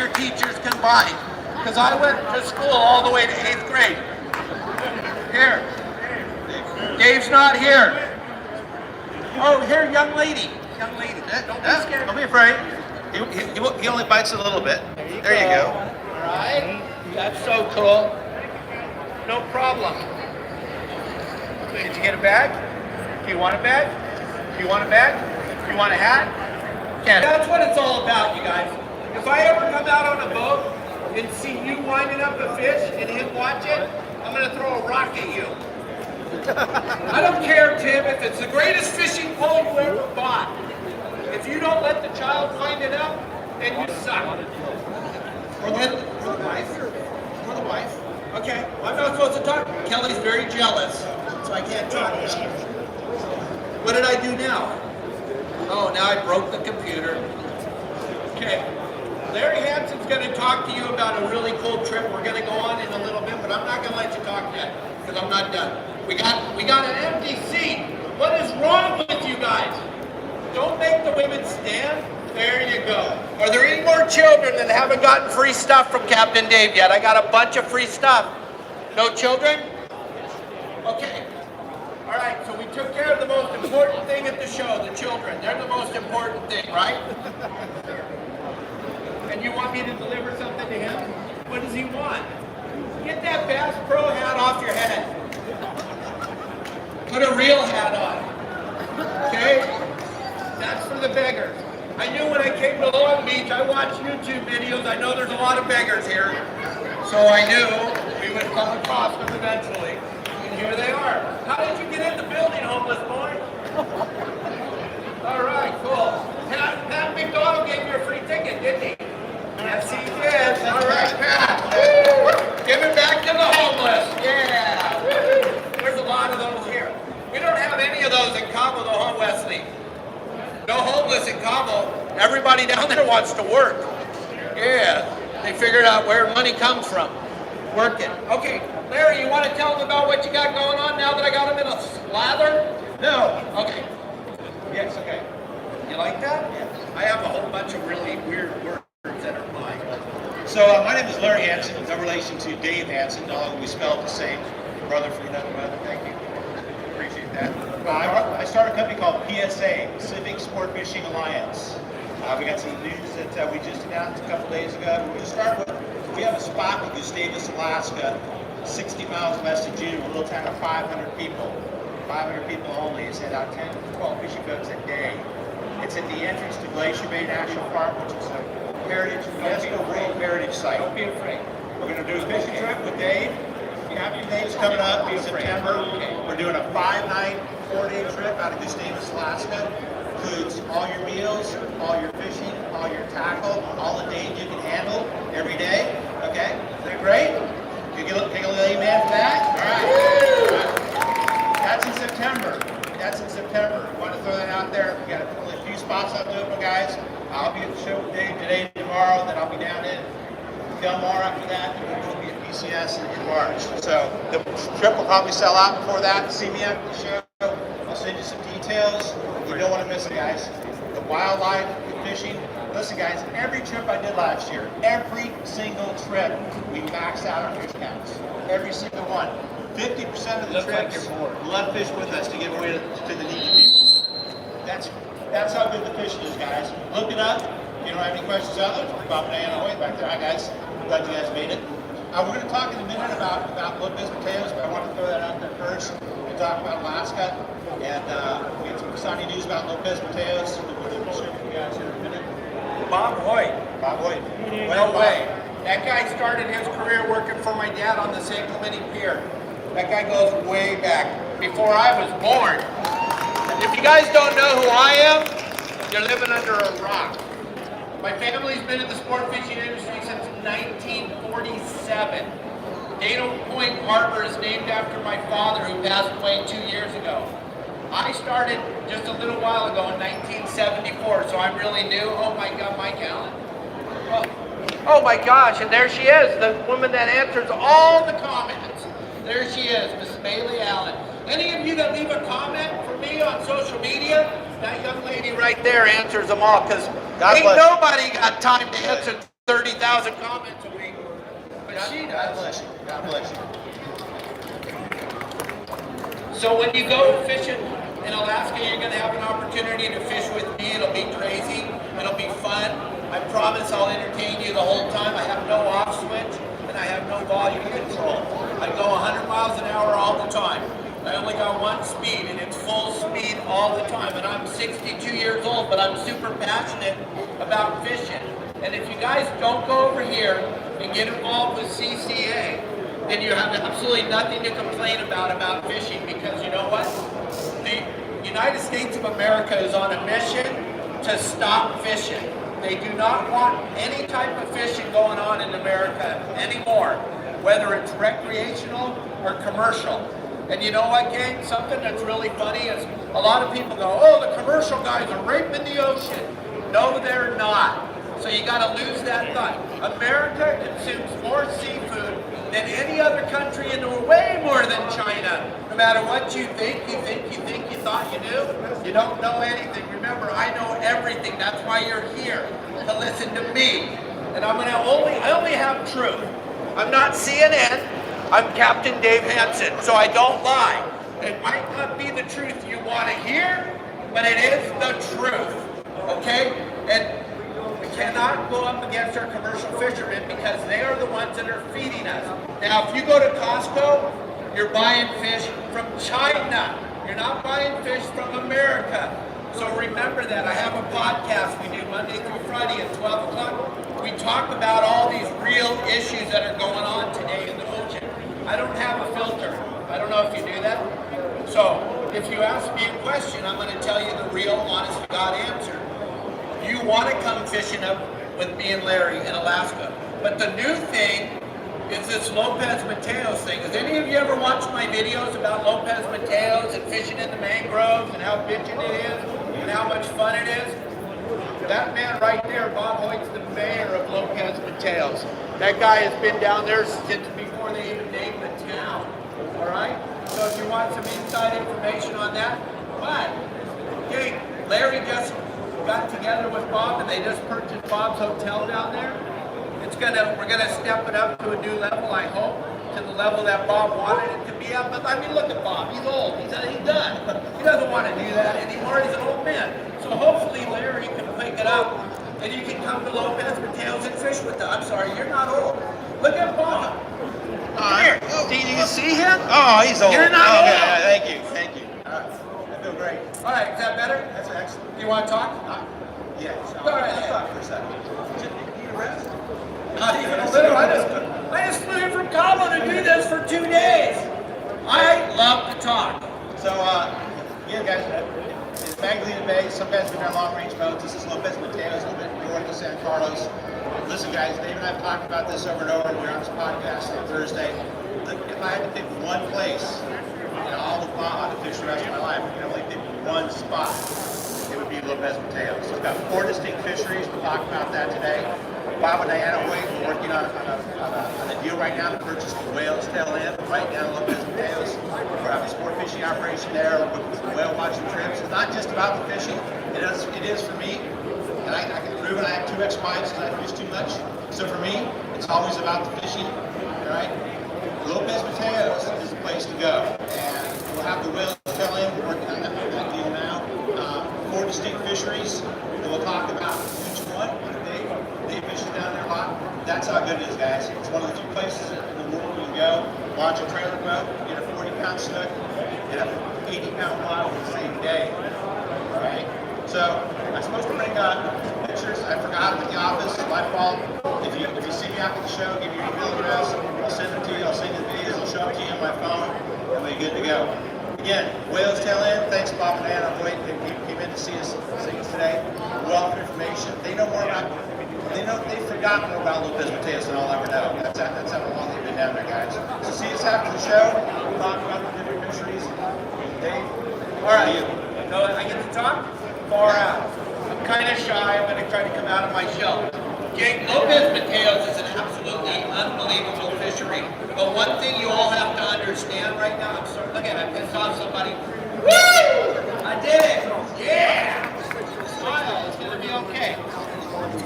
your teachers combined. Because I went to school all the way to 8th grade. Here. Dave's not here. Oh, here, young lady. Young lady. Don't be scared. Don't be afraid. He only bites a little bit. There you go. All right. That's so cool. No problem. Did you get a bag? Do you want a bag? Do you want a bag? Do you want a hat? Can't. That's what it's all about, you guys. If I ever come out on a boat and see you winding up a fish and him watch it, I'm going to throw a rock at you. I don't care, Tim, if it's the greatest fishing pole you ever bought. If you don't let the child wind it up, then you suck. For the wife. For the wife. Okay, well, I'm not supposed to talk. Kelly's very jealous, so I can't talk. What did I do now? Oh, now I broke the computer. Okay. Larry Hansen's going to talk to you about a really cool trip we're going to go on in a little bit, but I'm not going to let you talk yet, because I'm not done. We got an empty seat. What is wrong with you guys? Don't make the women stand. There you go. Are there any more children that haven't gotten free stuff from Captain Dave yet? I got a bunch of free stuff. No children? Okay. All right, so we took care of the most important thing at the show, the children. They're the most important thing, right? And you want me to deliver something to him? What does he want? Get that Bass Pro hat off your head. Put a real hat on. Okay? That's for the beggars. I knew when I came to Long Beach, I watched YouTube videos. I know there's a lot of beggars here. So I knew we would come across them eventually. And here they are. How did you get in the building, homeless boy? All right, cool. Pat McDonald gave you a free ticket, didn't he? Yes, he did. All right, Pat. Give it back to the homeless. Yeah. There's a lot of those here. We don't have any of those in Cabo, though, huh, Wesley? No homeless in Cabo. Everybody down there wants to work. Yeah. They figured out where money comes from. Working. Okay, Larry, you want to tell them about what you got going on now that I got them in a slather? No. Okay. Yes, okay. You like that? Yes. I have a whole bunch of really weird words that are mine. So my name is Larry Hansen, no relation to Dave Hansen, although we spell it the same. Brother from another mother, thank you. Appreciate that. I started a company called PSA, Pacific Sport Fishing Alliance. We got some news that we just announced a couple days ago. We're going to start with, we have a spot in Gustavus, Alaska, 60 miles west of Juneau, a little town of 500 people. 500 people only. It's at about 10 to 12 fishing boats a day. It's at the entrance to Glacier Bay National Park, which is a heritage, UNESCO World Heritage Site. Don't be afraid. We're going to do a fishing trip with Dave. Dave's coming up in September. We're doing a 5-night, 4-day trip out of Gustavus, Alaska. Includes all your meals, all your fishing, all your tackle, all the days you can handle every day. Okay? Is that great? You can take a little amen for that? All right. That's in September. That's in September. We want to throw that out there. We got only a few spots left open, guys. I'll be at the show with Dave today and tomorrow. Then I'll be down in Del Mar after that. And we'll be at PCS in March. So the trip will probably sell out before that. See me after the show. I'll send you some details. You don't want to miss it, guys. The wildlife, the fishing. Listen, guys, every trip I did last year, every single trip, we maxed out our fish counts. Every single one. 50% of the trips left fish with us to give away to the needy people. That's how good the fishing is, guys. Look it up. If you don't have any questions out there, Bob and Diana Hoyt back there. Hi, guys. Glad you guys made it. We're going to talk in a minute about Lopez potatoes, but I want to throw that out there first. We'll talk about Alaska, and we get some exciting news about Lopez potatoes. We'll share with you guys here in a minute. Bob Hoyt. Bob Hoyt. No way. That guy started his career working for my dad on the St. Clemente Pier. That guy goes way back, before I was born. If you guys don't know who I am, you're living under a rock. My family's been in the sport fishing industry since 1947. Dana Point Harbor is named after my father, who passed away 2 years ago. I started just a little while ago in 1974, so I'm really new. Oh my God, Mike Allen. Oh my gosh, and there she is, the woman that answers all the comments. There she is, Miss Bailey Allen. Any of you that leave a comment for me on social media, that young lady right there answers them all, because ain't nobody got time to answer 30,000 comments a week. But she God does. bless you. God bless you. So when you go fishing in Alaska, you're going to have an opportunity to fish with me. It'll be crazy. It'll be fun. I promise I'll entertain you the whole time. I have no off switch and I have no volume control. I go 100 miles an hour all the time. I only got one speed and it's full speed all the time. And I'm 62 years old, but I'm super passionate about fishing. And if you guys don't go over here and get involved with CCA, then you have absolutely nothing to complain about fishing, because you know what? The United States of America is on a mission to stop fishing. They do not want any type of fishing going on in America anymore, whether it's recreational or commercial. And you know what, gang? Something that's really funny is a lot of people go, oh, the commercial guys are raping the ocean. No, they're not. So you got to lose that thought. America consumes more seafood than any other country, and way more than China. No matter what you think, you thought you knew. You don't know anything. Remember, I know everything. That's why you're here, to listen to me. And I only have truth. I'm not CNN. I'm Captain Dave Hansen, so I don't lie. It might not be the truth you want to hear, but it is the truth. Okay? And we cannot go up against our commercial fishermen, because they are the ones that are feeding us. Now, if you go to Costco, you're buying fish from China. You're not buying fish from America. So remember that. I have a podcast we do Monday through Friday at 12 o'clock. We talk about all these real issues that are going on today in the ocean. I don't have a filter. I don't know if you do that. So if you ask me a question, I'm going to tell you the real, honest to God answer. You want to come fishing up with me and Larry in Alaska. But the new thing is this Lopez Mateos thing. Has any of you ever watched my videos about Lopez Mateos and fishing in the mangroves and how bitchin' it is and how much fun it is? That man right there, Bob Hoyt's the mayor of Lopez Mateos. That guy has been down there since before they even named the town. All right? So if you want some inside information on that, but hey, Larry just got together with Bob and they just purchased Bob's hotel down there. We're gonna step it up to a new level, I hope, to the level that Bob wanted it to be at. But I mean, look at Bob. He's old. He's done. He doesn't want to do that anymore. He's an old man. So hopefully Larry can pick it up and you can come to Lopez Mateos and fish with them. I'm sorry, you're not old. Look at Bob. Come here. Do you see him? Oh, he's old. You're not old. Yeah, thank you. I feel great. All right, is that better? That's excellent. Do you want to talk? Yeah. All right. Let's talk for a second. Need a rest? Not even a little. I just flew in from Cabo to do this for 2 days. I love to talk. So, yeah, guys, it's Magdalena Bay. Some guys have been on long-range boats. This is Lopez Mateos, a little bit north of San Carlos. Listen, guys, Dave and I have talked about this over and over. We're on this podcast on Thursday. If I had to pick one place in all of Baja to fish the rest of my life, I can only pick one spot. It would be Lopez Mateos. It's got 4 distinct fisheries. We'll talk about that today. Bob and Diana Hoyt, we're working on a deal right now to purchase the whale's tail end right down Lopez Mateos. We're having a sport fishing operation there. We're booking some whale watching trips. It's not just about the fishing. It is for me. And I can prove it. I have 2 ex-wives because I fish too much. So for me, it's always about the fishing. All right? Lopez Mateos is the place to go. And we'll have the whale's tail end. We're working on that deal now. 4 distinct fisheries. We'll talk about each one. They fish down there a lot. That's how good it is, guys. It's one of the few places in the world you can go, launch a trailer boat, get a 40-pound snook, get an 80-pound bottle the same day. All right? So I'm supposed to bring pictures. I forgot them at the office. It's my fault. If you see me after the show, give me your email address. I'll send them to you. I'll send you the videos. I'll show them to you on my phone, and we're good to go. Again, whale's tail end. Thanks, Bob and Diana Hoyt. They came in to see us today. Wealth of information. They know more about. They've forgotten more about Lopez Mateos than I'll ever know. That's how long they've been down there, guys. So see us after the show. We'll talk about the different fisheries. Dave, All right. No, I get to talk? Far out. I'm kind of shy. I'm going to try to come out of my shell. Gang, Lopez Mateos is an absolutely unbelievable fishery. But one thing you all have to understand right now, I'm sorry, look at it, I pissed off somebody. Woo! I did it! Yeah! Smile, it's going to be okay.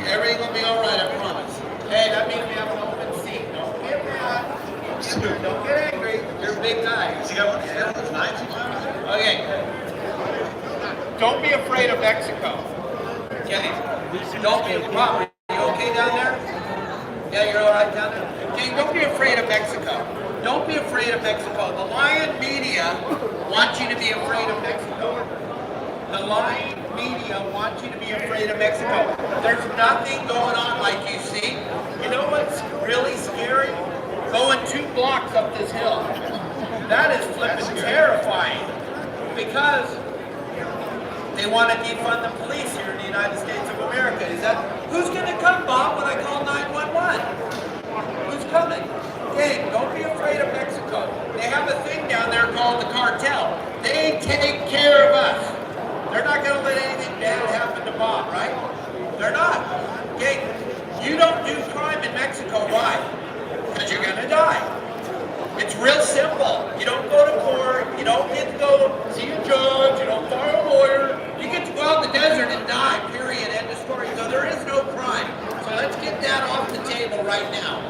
Everything will be all right, I promise. brave guy. Has he got one of those knives he found? Okay. Don't be afraid of Mexico. Okay. Don't be, Bob, are you okay down there? Yeah, you're all right down there? Okay, don't be afraid of Mexico. Don't be afraid of Mexico. The lying media wants you to be afraid of Mexico. The lying media wants you to be afraid of Mexico. There's nothing going on like you see. You know what's really scary? Going 2 blocks up this hill. That is flipping terrifying. Because they want to defund the police here in the United States of America. Is that, who's going to come, Bob, when I call 911? Who's coming? Hey, don't be afraid of Mexico. They have a thing down there called the cartel. They take care of us. They're not going to let anything bad happen to Bob, right? They're not. Okay, you don't do crime in Mexico. Why? Because you're going to die. It's real simple. You don't go to court. You don't get to go see a judge. You don't fire a lawyer. You get to go out in the desert and die, period, end of story. So there is no crime. So let's get that off the table right now.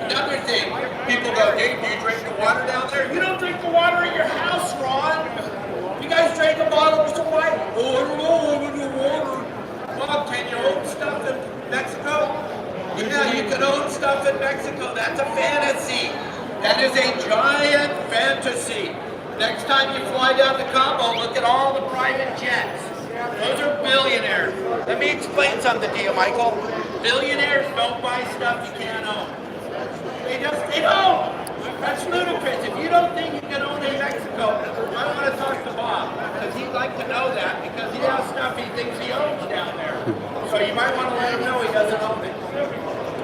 Another thing, people go, Dave, do you drink the water down there? You don't drink the water at your house, Ron. You guys drank a bottle of some wine? Oh, I don't know, I don't know water. Bob, can you own stuff in Mexico? Yeah, you can own stuff in Mexico. That's a fantasy. That is a giant fantasy. Next time you fly down to Cabo, look at all the private jets. Those are billionaires. Let me explain something to you, Michael. Billionaires don't buy stuff you can't own. They don't. That's ludicrous. If you don't think you can own in Mexico, I want to talk to Bob, because he'd like to know that, because he has stuff he thinks he owns down there. So you might want to let him know he doesn't own it.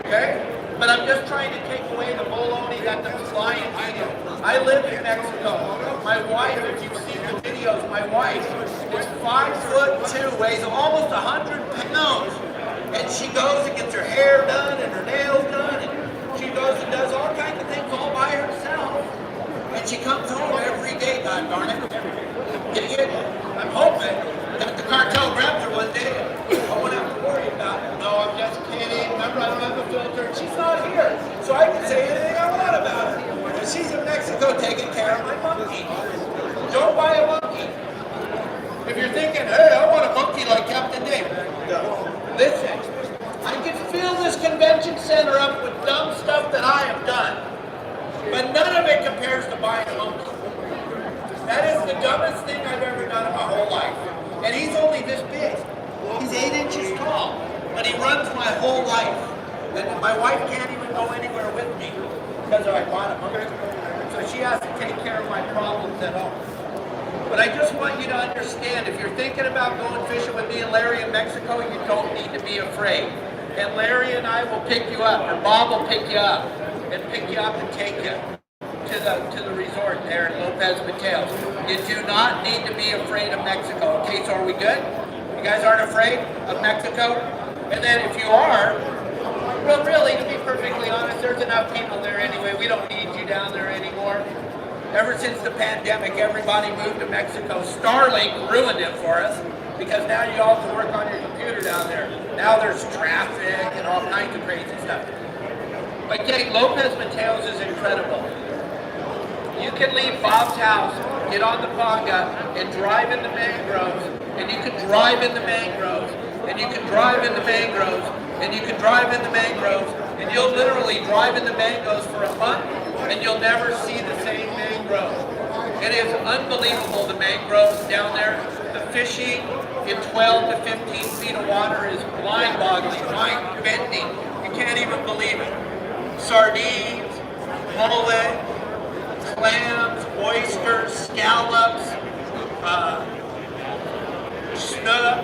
Okay? But I'm just trying to take away the baloney that the flying media. I live in Mexico. My wife, if you've seen the videos, my wife is 5'2", weighs almost 100 pounds. And she goes and gets her hair done and her nails done. And she goes and does all kinds of things all by herself. And she comes home every day, God darn it. I'm hoping that the cartel grabs her one day. I won't have to worry about it. No, I'm just kidding. Remember, I don't have a filter. She's not here. So I can say anything I want about her. And she's in Mexico taking care of my monkey. Don't buy a monkey. If you're thinking, hey, I want a monkey like Captain Dave. Listen, I can fill this convention center up with dumb stuff that I have done. But none of it compares to buying a monkey. That is the dumbest thing I've ever done in my whole life. And he's only this big. He's 8 inches tall. But he runs my whole life. And my wife can't even go anywhere with me because I bought a monkey. So she has to take care of my problems at home. But I just want you to understand, if you're thinking about going fishing with me and Larry in Mexico, you don't need to be afraid. And Larry and I will pick you up, or Bob will pick you up and take you to the resort there in Lopez Mateos. You do not need to be afraid of Mexico. Okay, so are we good? You guys aren't afraid of Mexico? And then if you are, well, really, to be perfectly honest, there's enough people there anyway. We don't need you down there anymore. Ever since the pandemic, everybody moved to Mexico. Starlink ruined it for us because now you all have to work on your computer down there. Now there's traffic and all kinds of crazy stuff. But getting Lopez Mateos is incredible. You can leave Bob's house, get on the Baja, and drive in the mangroves, and you can drive in the mangroves, and you can drive in the mangroves, and you can drive in the mangroves, and you'll literally drive in the mangroves for a month, and you'll never see the same mangrove. It is unbelievable, the mangroves down there. The fishing in 12 to 15 feet of water is mind-boggling, mind-bending. You can't even believe it. Sardines, mullet, clams, oysters, scallops, snook,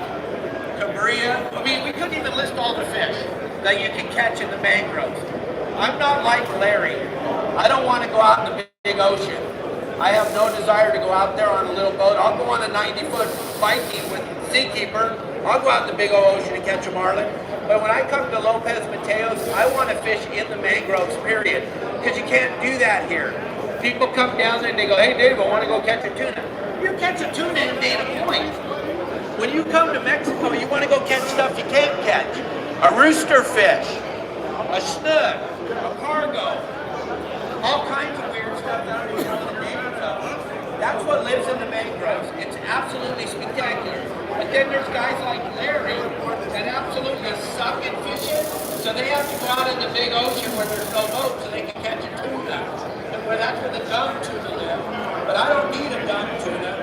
cabria. I mean, we couldn't even list all the fish that you can catch in the mangroves. I'm not like Larry. I don't want to go out in the big ocean. I have no desire to go out there on a little boat. I'll go on a 90-foot Viking with Seakeeper. I'll go out in the big old ocean and catch a marlin. But when I come to Lopez Mateos, I want to fish in the mangroves, period. Because you can't do that here. People come down there and they go, hey Dave, I want to go catch a tuna. You catch a tuna in Dana Point. When you come to Mexico, you want to go catch stuff you can't catch. A rooster fish, a snook, a cargo, all kinds of weird stuff that I don't even know the name of. That's what lives in the mangroves. It's absolutely spectacular. But then there's guys like Larry that absolutely suck at fishing, so they have to go out in the big ocean where there's no boat so they can catch a tuna. And where that's where the gum tuna live. But I don't need a gum tuna.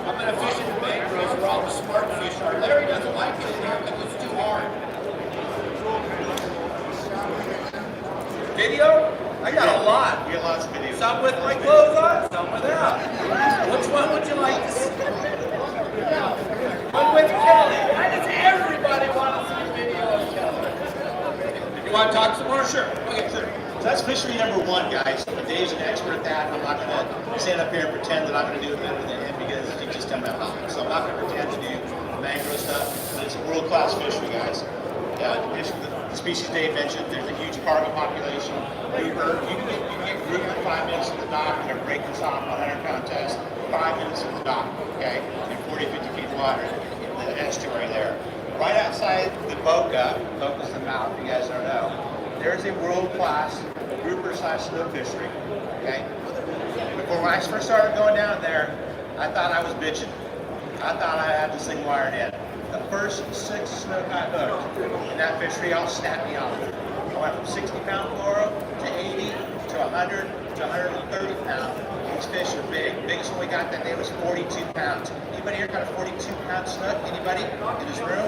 I'm going to fish in the mangroves where all the smart fish are. Larry doesn't like it in there because it's too hard. Video? I got a lot. We got lots of videos. Some with my clothes on, some without. Which one would you like to see? One with Kelly. Why does everybody want to see a video of Kelly? You want to talk some more? Sure. Okay, sure. So that's fishery number 1, guys. Dave's an expert at that. I'm not going to stand up here and pretend that I'm going to do it better than him because he just done that. So I'm not going to pretend to do mangrove stuff. But it's a world-class fishery, guys. The species Dave mentioned, there's a huge cargo population. Grouper, you can get grouper in 5 minutes at the dock. You're going to break this off 100-pound test. 5 minutes at the dock, okay? In 40, 50 feet of water in the estuary there. Right outside the Boca, Boca's the mouth, if you guys don't know, there's a world-class grouper/snook fishery, okay? Before when I first started going down there, I thought I was bitching. I thought I had this thing wired in. The first 6 snook I hooked in that fishery all snapped me off. I went from 60-pound fluoro to 80 to 100 to 130 pounds. These fish are big. Biggest one we got that day was 42 pounds. Anybody here got a 42-pound snook? Anybody in this room?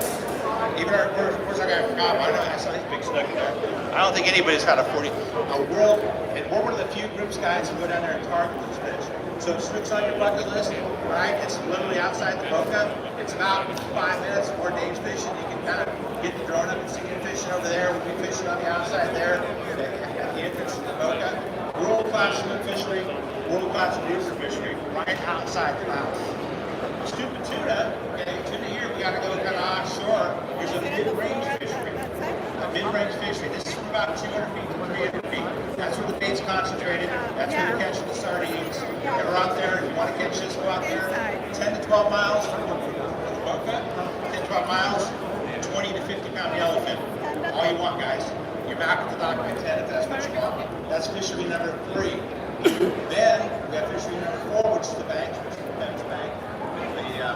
Even our first I got forgot. I know I saw these big snook in there. I don't think anybody's got a 40. And we're one of the few groups guys who go down there and target those fish. So snook's on your bucket list, right? It's literally outside the Boca. It's about 5 minutes before Dave's fishing. You can kind of get the drone up and see him fishing over there. We'll be fishing on the outside there at the entrance to the Boca. World-class snook fishery, world-class grouper fishery, right outside the house. Stupid tuna, okay, tuna here, we gotta go kind of offshore. There's a mid-range fishery. A mid-range fishery. This is from about 200 feet to 300 feet. That's where the bait's concentrated. That's where you're catching the sardines. And we're out there, if you want to catch this, go out there. 10 to 12 miles from the Boca, 10 to 12 miles, 20 to 50-pound yellowfin. All you want, guys. You're back at the dock by 10 if that's what you want. That's fishery number 3. Then we have fishery number 4, which is the bank, which is the Ben's bank.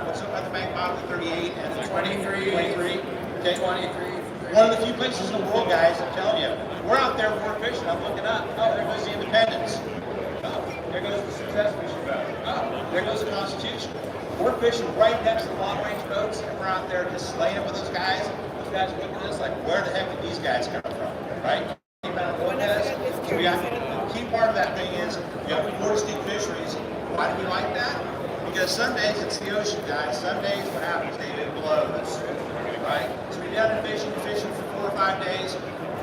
What's up at the bank bottom? The 38 and the 23. Okay. 23. One of the few places in the world, guys, I'm telling you. We're out there, we're fishing. I'm looking up. Oh, there goes the Independence. Oh, there goes the Success Fishing Boat. Oh, there goes the Constitution. We're fishing right next to the long-range boats, and we're out there just slaying it with those guys. Those guys look at us like, where the heck did these guys come from, right? So we got, the key part of that thing is we have 4 distinct fisheries. Why do we like that? Because some days it's the ocean, guys. Some days what happens, David, it blows, right? So we've done fishing for 4 or 5 days.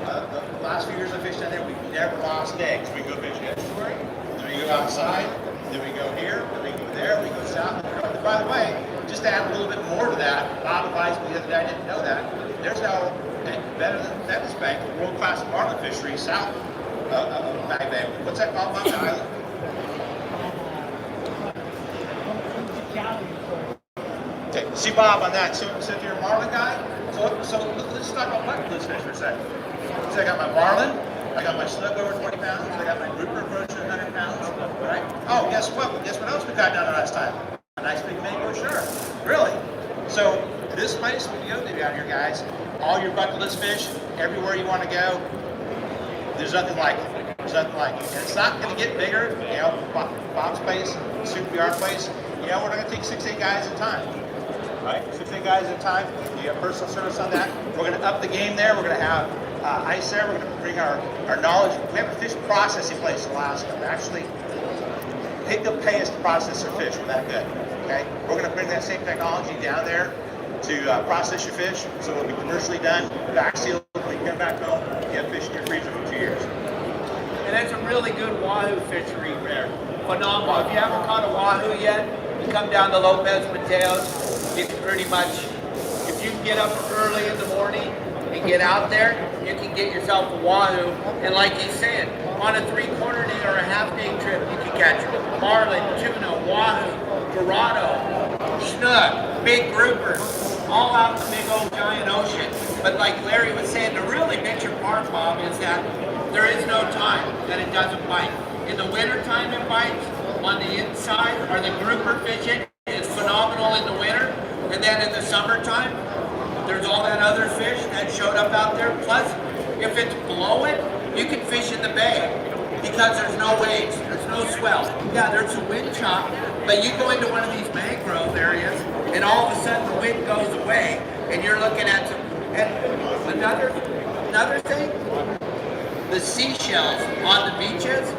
The last few years I fished down there, we've never lost eggs. We go fish estuary, then we go outside, then we go here, then we go there, we go south. And by the way, just to add a little bit more to that, Bob advised me the other day, I didn't know that. There's now, better than Venice Bank, world-class marlin fishery south of Baja. What's that called, Bob? Island? Okay, see Bob on that. So if you're a marlin guy, so let's talk about bucket list fish for a second. So I got my marlin, I got my snook over 20 pounds, I got my grouper approaching 100 pounds, right? Oh, guess what? Guess what else we got down there last time? A nice big mango shark. Really? So this place we go to down here, guys, all your bucket list fish, everywhere you want to go, there's nothing like it. There's nothing like it. And it's not going to get bigger, you know, Bob's place, Super VR place, you know, we're going to take 6-8 guys at a time. Right? 6-8 guys at a time. You have personal service on that. We're going to up the game there. We're going to have ice there. We're going to bring our knowledge. We have a fish processing place in Alaska. Actually, they'll pay us to process their fish. We're that good. Okay? We're going to bring that same technology down there to process your fish, so it'll be commercially done, back sealed. When you come back home, you have fish in your freezer for 2 years. And that's a really good wahoo fishery there. Phenomenal. If you haven't caught a wahoo yet, you come down to Lopez Mateos. It's pretty much, if you get up early in the morning and get out there, you can get yourself a wahoo. And like he's saying, on a 3/4 day or a half-day trip, you can catch marlin, tuna, wahoo, dorado, snook, big grouper, all out in the big old giant ocean. But like Larry was saying, the really major part, Bob, is that there is no time that it doesn't bite. In the winter time it bites, on the inside are the grouper fishing. It's phenomenal in the winter, and then in the summertime, there's all that other fish that showed up out there. Plus, if it's blowing, you can fish in the bay because there's no waves, there's no swell. Yeah, there's a wind chop, but you go into one of these mangrove areas, and all of a sudden the wind goes away, and you're looking at some. And another thing, the seashells on the beaches.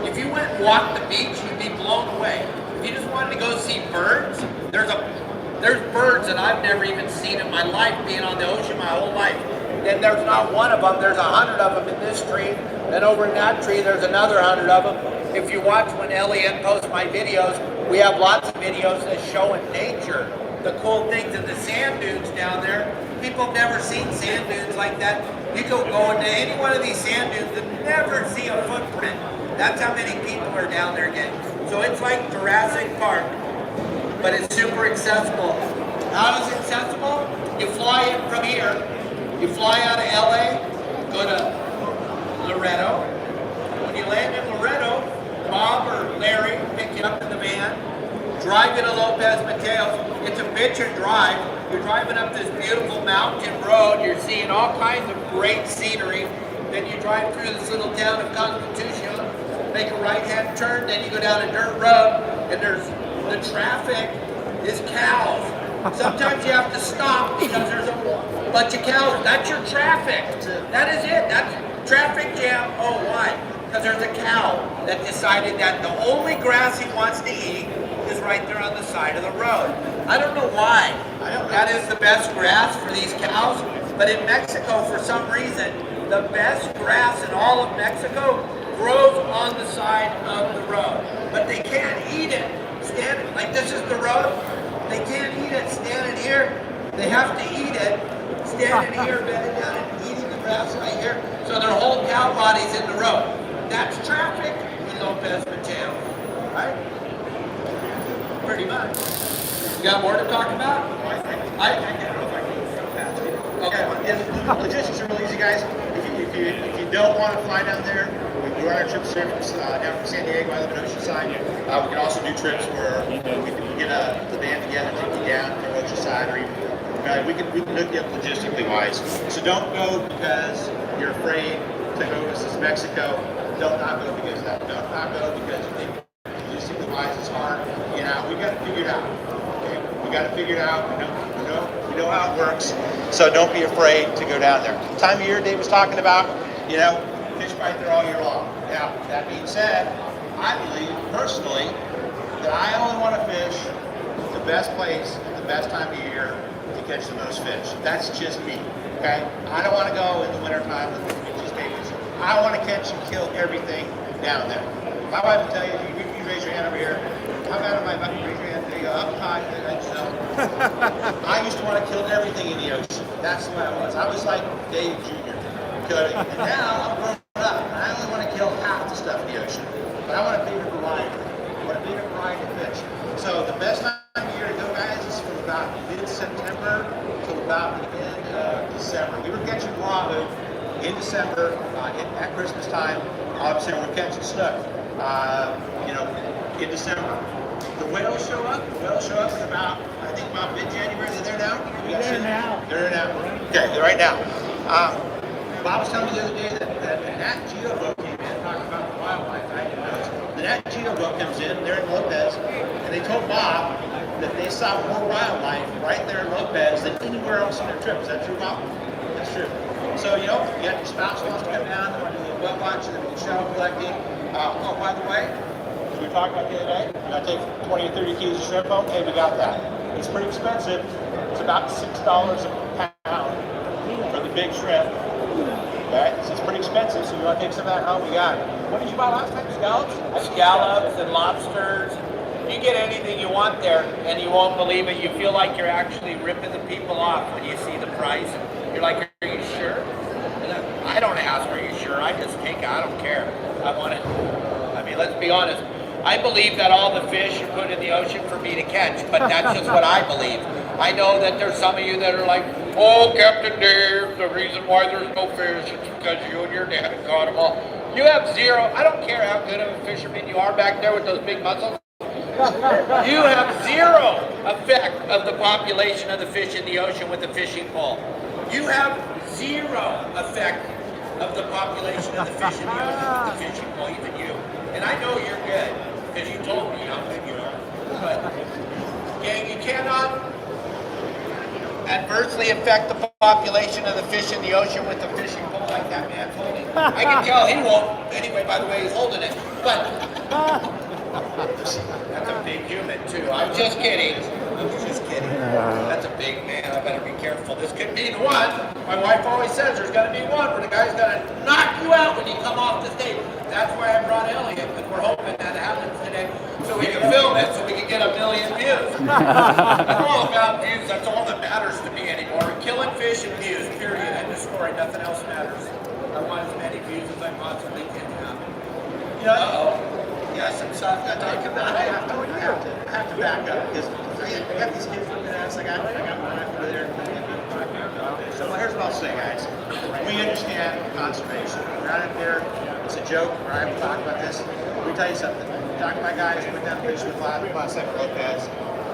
If you went and walked the beach, you'd be blown away. If you just wanted to go see birds, there's birds that I've never even seen in my life, being on the ocean my whole life. And there's not one of them, there's 100 of them in this tree, and over in that tree there's another 100 of them. If you watch when Elliot posts my videos, we have lots of videos that show in nature the cool things in the sand dunes down there. People have never seen sand dunes like that. You go into any one of these sand dunes and never see a footprint. That's how many people are down there again. So it's like Jurassic Park, but it's super accessible. How is it accessible? You fly in from here. You fly out of LA, go to Laredo. When you land in Laredo, Bob or Larry pick you up in the van, drive into Lopez Mateos. It's a bitch and drive. You're driving up this beautiful mountain road. You're seeing all kinds of great scenery. Then you drive through this little town of Constitution, make a right-hand turn, then you go down a dirt road, and there's the traffic is cows. Sometimes you have to stop because there's a bunch of cows. That's your traffic. That is it. That's traffic jam. Oh, why? Because there's a cow that decided that the only grass he wants to eat is right there on the side of the road. I don't know why. That is the best grass for these cows. But in Mexico, for some reason, the best grass in all of Mexico grows on the side of the road. But they can't eat it. Standing, like this is the road. They can't eat it standing here. They have to eat it standing here, bending down and eating the grass right here. So their whole cow body's in the road. That's traffic in Lopez Mateo, right? Pretty much. You got more to talk about? Okay. Logistics are really easy, guys. If you don't want to fly down there, we do our trips down from San Diego. I live in Oceanside. We can also do trips where we can get the band together, take you down to Oceanside, or even we can hook you up logistically wise. So don't go because you're afraid to go to Mexico. Don't not go because of that. Don't not go because you think logistically wise it's hard. You know, we got to figure it out. Okay? We got to figure it out. We know how it works. So don't be afraid to go down there. Time of year Dave was talking about, fish right there all year long. Now, that being said, I believe personally that I only want to fish the best place, the best time of year to catch the most fish. That's just me. Okay? I don't want to go in the wintertime with just babies. I want to catch and kill everything down there. My wife will tell you, you raise your hand over here. Come out of my butt, raise your hand. There you go, up high. I used to want to kill everything in the ocean. That's the way I was. I was like Dave Jr. And now I'm grown up, and I only want to kill half the stuff in the ocean. But I want a bigger variety. I want a bigger variety of fish. So the best time of year to go, guys, is from about mid-September to about the end of December. We were catching wahoo in December, at Christmas time. Obviously, we're catching snook, in December. The whales show up. The whales show up in about mid-January. They're there now? They're there now. They're there now. Okay, they're right now. Bob was telling me the other day that the Nat Geo boat came in talking about the wildlife. I didn't know. The Nat Geo boat comes in, they're in Lopez, and they told Bob that they saw more wildlife right there in Lopez than anywhere else on their trip. Is that true, Bob? That's true. So, you got your spouse wants to come down, they want to do a little whale watching, a little shell collecting. Oh, by the way, we were talking about the other day, you got to take 20 or 30 kilos of shrimp home. Hey, we got that. It's pretty expensive. It's about $6 a pound for the big shrimp. Okay, so it's pretty expensive, so you want to take some of that home, we got it. What did you buy last time? Scallops? Scallops and lobsters. You get anything you want there, and you won't believe it. You feel like you're actually ripping the people off when you see the price. You're like, are you sure? I don't ask, are you sure? I just take it. I don't care. I want it. I mean, let's be honest. I believe that all the fish are put in the ocean for me to catch, but that's just what I believe. I know that there's some of you that are like, oh, Captain Dave, the reason why there's no fish is because you and your dad have caught them all. You have zero, I don't care how good of a fisherman you are back there with those big muscles. You have zero effect of the population of the fish in the ocean with a fishing pole. You have zero effect of the population of the fish in the ocean with the fishing pole, even you. And I know you're good, because you told me how good you are. But, gang, you cannot adversely affect the population of the fish in the ocean with a fishing pole like that man's holding. I can tell he won't, anyway, by the way he's holding it. But, that's a big human, too. I'm just kidding. I'm just kidding. That's a big man. I better be careful. This could be the one. My wife always says there's got to be one where the guy's got to knock you out when you come off the stage. That's why I brought Elliot, because we're hoping that happens today so we can film it so we can get 1 million views. I'm all about views. That's all that matters to me anymore. Killing fish and views, period. End of story. Nothing else matters. I want as many views as I possibly can have. Uh-oh. Yes, I'm sorry. I have to back up because I got these kids looking at us. I got one over there. So here's what I'll say, guys. We understand conservation. We're not up there. It's a joke. Right? We talk about this. Let me tell you something. We talk about guys who went down fishing with Lopez,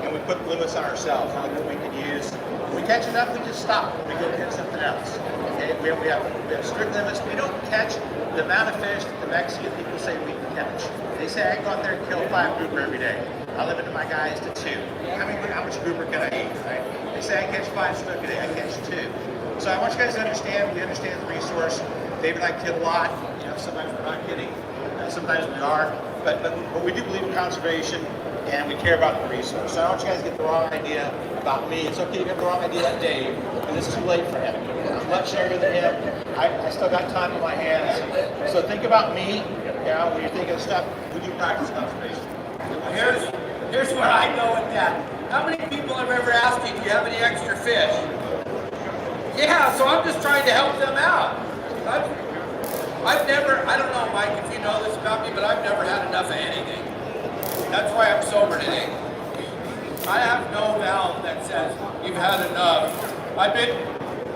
and we put limits on ourselves, how much we can use. When we catch enough, we just stop. We go catch something else. Okay? We have strict limits. We don't catch the amount of fish that the Mexican people say we can catch. They say I go out there and kill 5 grouper every day. I limit to my guys to 2. How much grouper can I eat? Right? They say I catch 5 snook a day. I catch 2. So I want you guys to understand. We understand the resource. David and I kid a lot. You know, sometimes we're not kidding. Sometimes we are. But we do believe in conservation, and we care about the resource. So I don't want you guys to get the wrong idea about me. It's okay to get the wrong idea about Dave, and it's too late for him. I'm much younger than him. I still got time in my hands. So think about me. You know, when you're thinking of stuff, we do practice conservation. Here's where I go with that. How many people have ever asked me, do you have any extra fish? Yeah, so I'm just trying to help them out. I've never, I don't know, Mike, if you know this about me, but I've never had enough of anything. That's why I'm sober today. I have no valve that says you've had enough. I've been,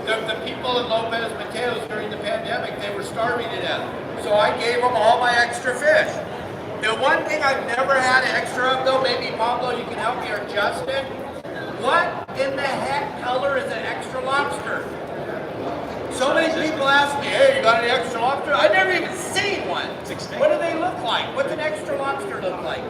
the people in Lopez Mateos during the pandemic, they were starving to death. So I gave them all my extra fish. The one thing I've never had extra of, though, maybe Pablo, you can help me, or Justin, what in the heck color is an extra lobster? So many people ask me, hey, you got any extra lobster? I've never even seen one. What do they look like? What's an extra lobster look like?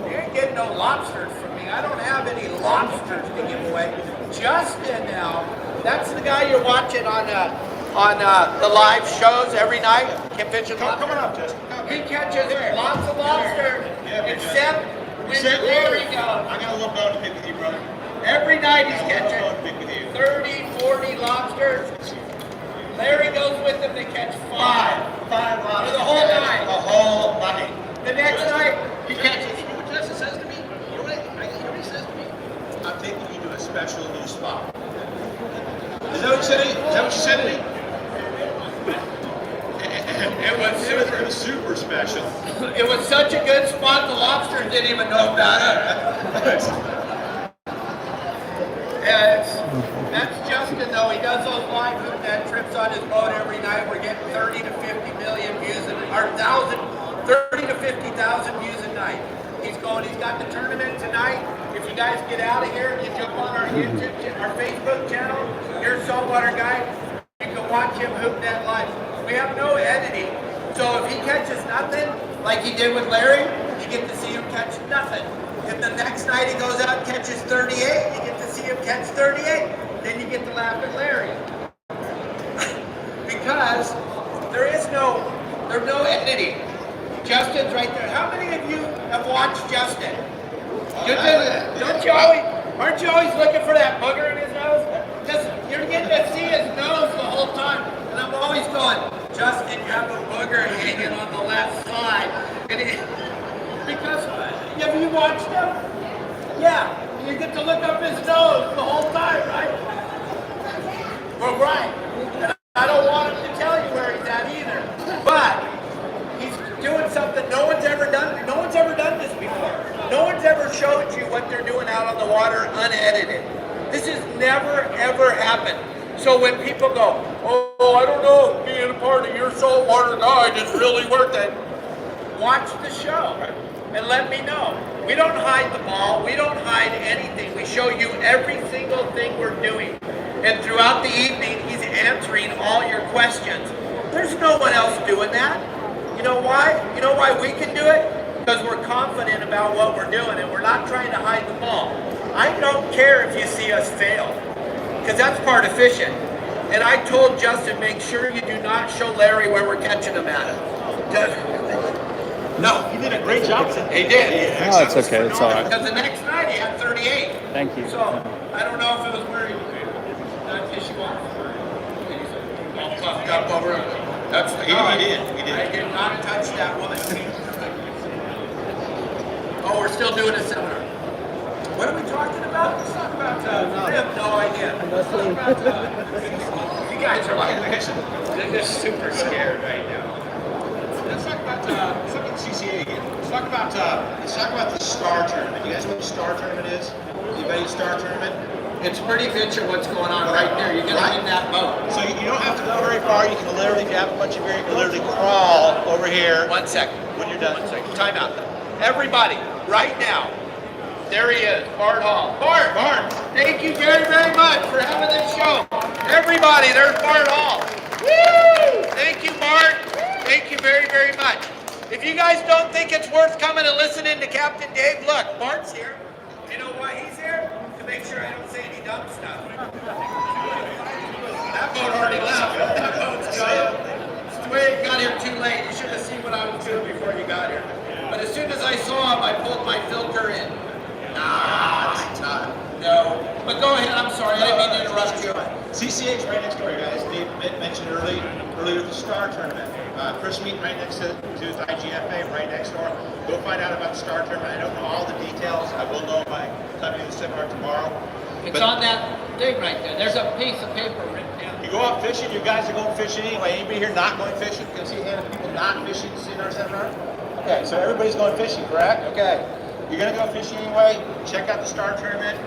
You ain't getting no lobsters from me. I don't have any lobsters to give away. Justin now, that's the guy you're watching on the live shows every night. Can fish and Come on up, Justin. He catches lots of lobster, except when Larry goes. I got a little bone to pick with you, brother. Every night he's catching Pick with you. 30, 40 lobsters. Larry goes with them, they catch 5. 5 lobsters. For the whole night. The whole night. The next night, he catches. You know what Justin says to me? You know what he says to me? I'm taking you to a special new spot. Is that what you said to me? Is that what you said to me? It was super special. It was such a good spot, the lobsters didn't even know about it. And that's Justin, though. He does those live hoop net trips on his boat every night. We're getting 30 to 50 million views, or 30 to 50,000 views a night. He's got the tournament tonight. If you guys get out of here and you jump on our YouTube, our Facebook channel, your saltwater guy, you can watch him hoop net live. We have no editing. So if he catches nothing, like he did with Larry, you get to see him catch nothing. If the next night he goes out and catches 38, you get to see him catch 38. Then you get to laugh at Larry. Because there's no editing. Justin's right there. How many of you have watched Justin? Aren't you always looking for that booger in his nose? Because you're getting to see his nose the whole time. And I'm always going, Justin, you have a booger hanging on the left side. Because, have you watched him? Yeah, you get to look up his nose the whole time, right? Well, right. And I don't want him to tell you where he's at either. But he's doing something no one's ever done. No one's ever done this before. No one's ever showed you what they're doing out on the water unedited. This has never, ever happened. So when people go, oh, I don't know if being a part of your saltwater guide is really worth it, watch the show and let me know. We don't hide the ball. We don't hide anything. We show you every single thing we're doing. And throughout the evening, he's answering all your questions. There's no one else doing that. You know why? You know why we can do it? Because we're confident about what we're doing and we're not trying to hide the ball. I don't care if you see us fail, because that's part of fishing. And I told Justin, make sure you do not show Larry where we're catching him at it. No. He did a great job today. He did. No, it's okay. It's all right. Because the next night he had 38. Thank you. So I don't know if it was where he not fish you off. All puffed up over him. That's He did. I did not touch that woman. Oh, we're still doing a seminar. What are we talking about? Let's talk about. I have no idea. Let's talk about. You guys are like they're just super scared right now. Let's talk about CCA again. Let's talk about the Star Tournament. You guys know what the Star Tournament is? Anybody Star Tournament? It's pretty picture what's going on right there. You're gonna win that boat. So you don't have to go very far. You can literally grab a bunch of beer. You can literally crawl over here. 1 second. When you're done. 1 second. Time out. Everybody, right now. There he is, Bart Hall. Bart, thank you very, very much for having this show. Everybody, there's Bart Hall. Woo! Thank you, Bart. Thank you very, very much. If you guys don't think it's worth coming and listening to Captain Dave, look, Bart's here. You know why he's here? To make sure I don't say any dumb stuff. That boat already left. That boat's gone. It's the way it got here too late. You should have seen what I was doing before you got here. But as soon as I saw him, I pulled my filter in. No. But go ahead, I'm sorry, I didn't mean to interrupt you. CCA's right next door, guys. Dave mentioned earlier the Star Tournament. Chris meeting right next to IGFA, right next door. Go find out about the Star Tournament. I don't know all the details. I will know by coming to the seminar tomorrow. It's on that thing right there. There's a piece of paper written down. You go out fishing, you guys are going fishing anyway. Anybody here not going fishing? Can you see a hand of people not fishing in our seminar? Okay, so everybody's going fishing, correct? Okay. You're going to go fishing anyway. Check out the Star Tournament.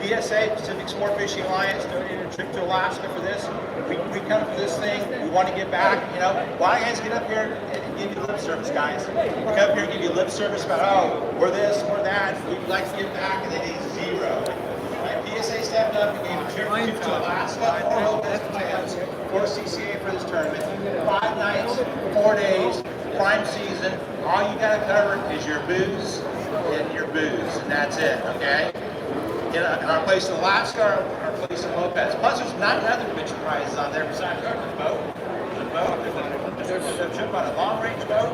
PSA, Pacific Sport Fishing Alliance, donated a trip to Alaska for this. We come for this thing. We want to get back. You know, why don't you guys get up here and give you lip service, guys? We come up here and give you lip service about, oh, we're this, we're that. We'd like to get back, and then he's zero. Right? PSA stepped up and gave a trip to Alaska for hotels plans for CCA for this tournament. 5 nights, 4 days, prime season. All you got to cover is your booze and your booze, and that's it, okay? In our place in Alaska, our place in Lopez. Plus, there's 9 other bitch prizes on there besides our boat. There's a trip on a long-range boat.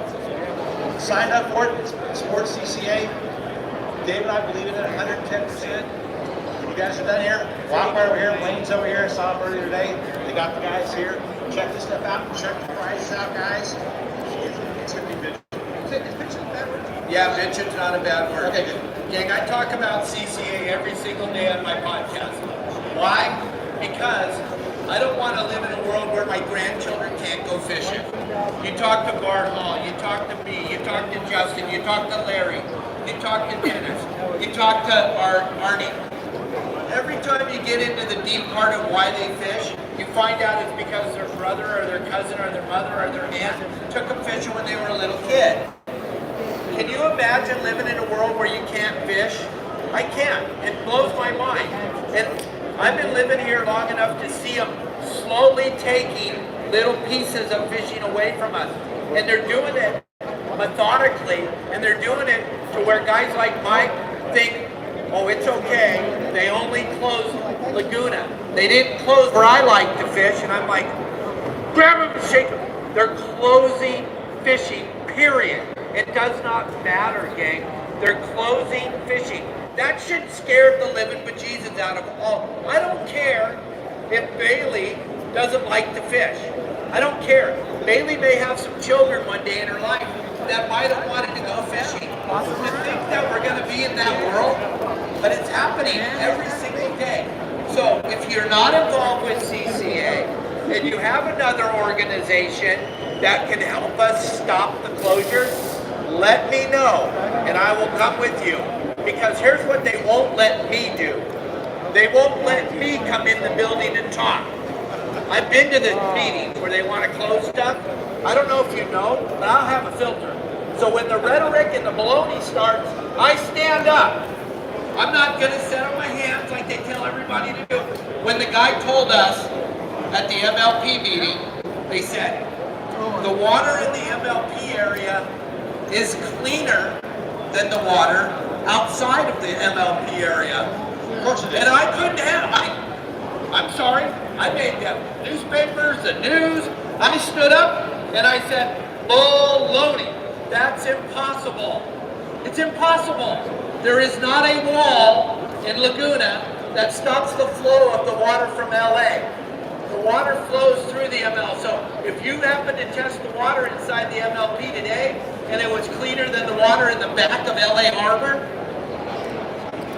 Signed up for it. It's Sports CCA. Dave and I believe in it 110%. When you guys are done here, walk over here. Wayne's over here. I saw him earlier today. They got the guys here. Check this stuff out. Check the prizes out, guys. It's going to be bitch. Is bitch a bad word? Yeah, mention's not a bad word. Okay, good. Gang, I talk about CCA every single day on my podcast. Why? Because I don't want to live in a world where my grandchildren can't go fishing. You talk to Bart Hall, you talk to me, you talk to Justin, you talk to Larry, you talk to Dennis, you talk to Arnie. Every time you get into the deep part of why they fish, you find out it's because their brother or their cousin or their mother or their aunt took them fishing when they were a little kid. Can you imagine living in a world where you can't fish? I can't. It blows my mind. And I've been living here long enough to see them slowly taking little pieces of fishing away from us. And they're doing it methodically, and they're doing it to where guys like Mike think, oh, it's okay. They only closed Laguna. They didn't close where I like to fish. And I'm like, grab them and shake them. They're closing fishing, period. It does not matter, gang. They're closing fishing. That should scare the living bejesus out of all. I don't care if Bailey doesn't like to fish. I don't care. Bailey may have some children one day in her life that might have wanted to go fishing. To think that we're going to be in that world, but it's happening every single day. So if you're not involved with CCA and you have another organization that can help us stop the closures, let me know, and I will come with you. Because here's what they won't let me do. They won't let me come in the building and talk. I've been to the meetings where they want to close stuff. I don't know if you know, but I'll have a filter. So when the rhetoric and the baloney starts, I stand up. I'm not going to sit on my hands like they tell everybody to do. When the guy told us at the MLP meeting, they said, the water in the MLP area is cleaner than the water outside of the MLP area. Of course it is. And I couldn't have, I'm sorry, I made the newspapers, the news, I stood up and I said, baloney, that's impossible. It's impossible. There is not a wall in Laguna that stops the flow of the water from LA. The water flows through the ML. So if you happen to test the water inside the MLP today and it was cleaner than the water in the back of LA Harbor,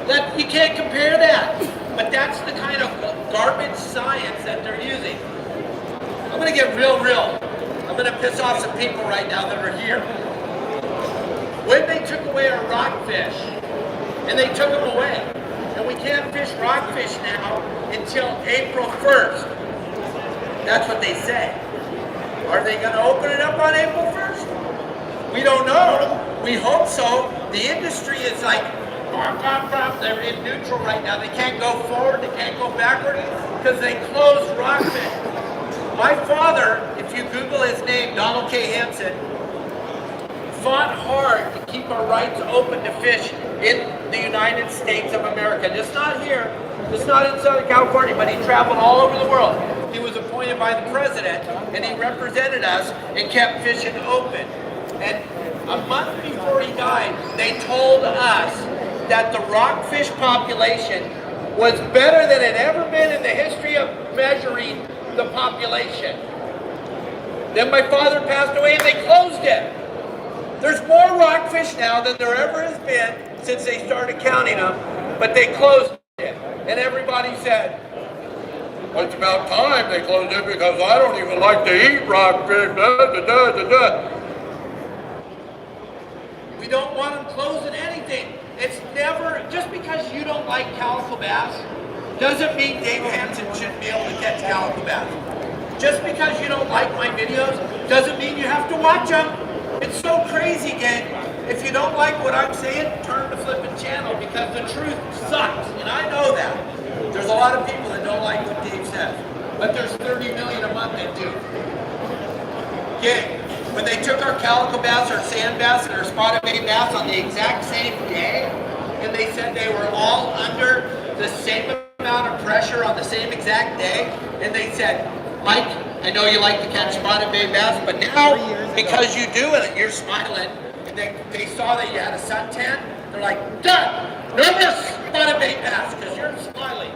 that you can't compare that. But that's the kind of garbage science that they're using. I'm going to get real. I'm going to piss off some people right now that are here. When they took away our rockfish, and they took them away, and we can't fish rockfish now until April 1st. That's what they say. Are they going to open it up on April 1st? We don't know. We hope so. The industry is like, they're in neutral right now. They can't go forward, they can't go backward, because they closed rockfish. My father, if you Google his name, Donald K. Hansen, fought hard to keep our rights open to fish in the United States of America. Just not here, just not in Southern California, but he traveled all over the world. He was appointed by the president, and he represented us and kept fishing open. And a month before he died, they told us that the rockfish population was better than it had ever been in the history of measuring the population. Then my father passed away and they closed it. There's more rockfish now than there ever has been since they started counting them, but they closed it. And everybody said, well, it's about time they closed it because I don't even like to eat rockfish. We don't want them closing anything. It's never, just because you don't like calico bass, doesn't mean Dave Hansen shouldn't be able to catch calico bass. Just because you don't like my videos, doesn't mean you have to watch them. It's so crazy, gang. If you don't like what I'm saying, turn the flipping channel because the truth sucks, and I know that. There's a lot of people that don't like what Dave says, but there's 30 million a month that do. Gang, when they took our calico bass, our sand bass, and our spotted bay bass on the exact same day, and they said they were all under the same amount of pressure on the same exact day, and they said, Mike, I know you like to catch spotted bay bass, but now, because you do it, you're smiling, and they saw that you had a suntan, they're like, done! No more spotted bay bass, because you're smiling.